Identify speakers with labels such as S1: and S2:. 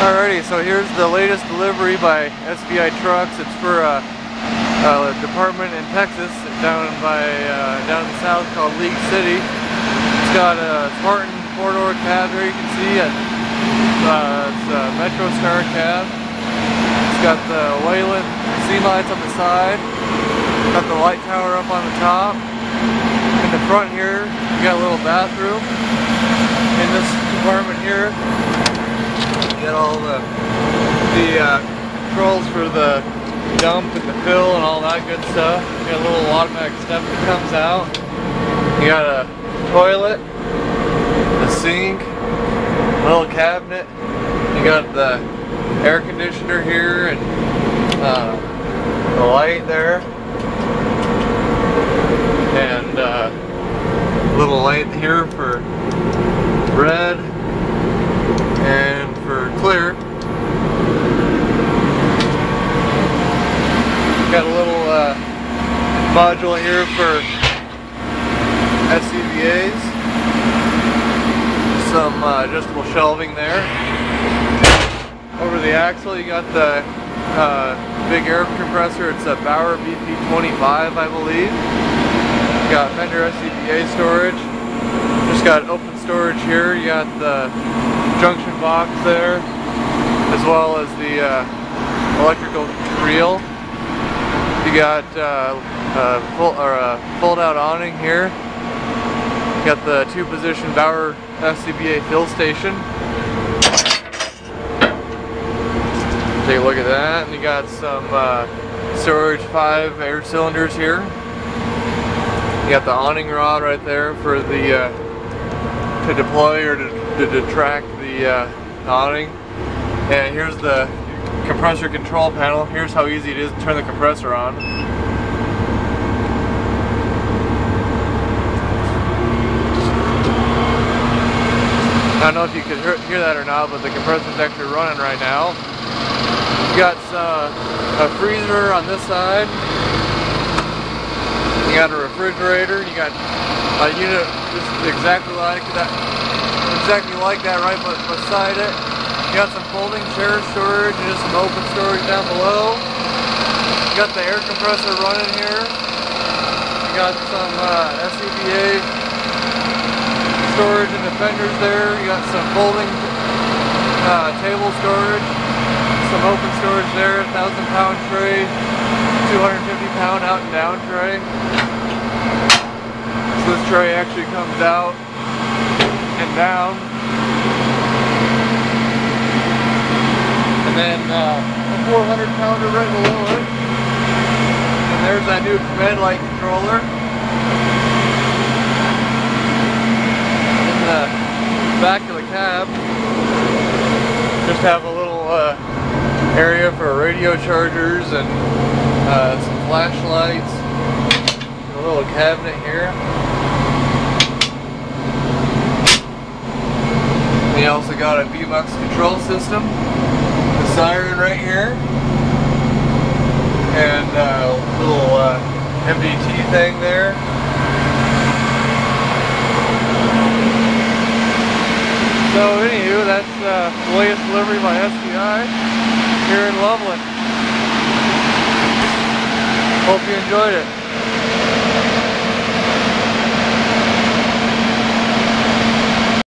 S1: Alrighty, so here's the latest delivery by SVI trucks. It's for a department in Texas, down in the south, called League City. It's got a Spartan 4-door cab there, you can see. It's a Metro Star cab. It's got the Loveland sea lights on the side. Got the light tower up on the top. In the front here, you got a little bathroom. In this compartment here, you got all the controls for the dump and the fill and all that good stuff. You got a little automatic step that comes out. You got a toilet, a sink, a little cabinet. You got the air conditioner here and the light there, and a little light here for red and for clear. Got a little module here for SVIs. Some adjustable shelving there. Over the axle you got the big air compressor. It's a Bauer BP25, I believe. You got Fender SCBA storage. Just got open storage here. You got the junction box there, as well as the electrical reel. You got a fold-out awning here. You got the 2-position Bauer SCBA fill station. Take a look at that, and you got some storage 5 air cylinders here. You got the awning rod right there for the to deploy or to detract the awning. And here's the compressor control panel. Here's how easy it is to turn the compressor on. I don't know if you could hear that or not, but the compressor's actually running right now. You got a freezer on this side. You got a refrigerator. You got a unit just exactly like that right beside it. You got some folding chair storage and just some open storage down below. You got the air compressor running here. You got some SCBA storage and the fenders there. You got some folding table storage, some open storage there, 1,000-pound tray, 250-pound out and down tray. So this tray actually comes out and down. And then a 400-pounder right below it. And there's that new command light controller. In the back of the cab, just have a little area for radio chargers and some flashlights. A little cabinet here. We also got a V-Mux control system. Siren right here, and a little MDT thing there. So anywho, that's the latest delivery by SVI here in Loveland. Hope you enjoyed it.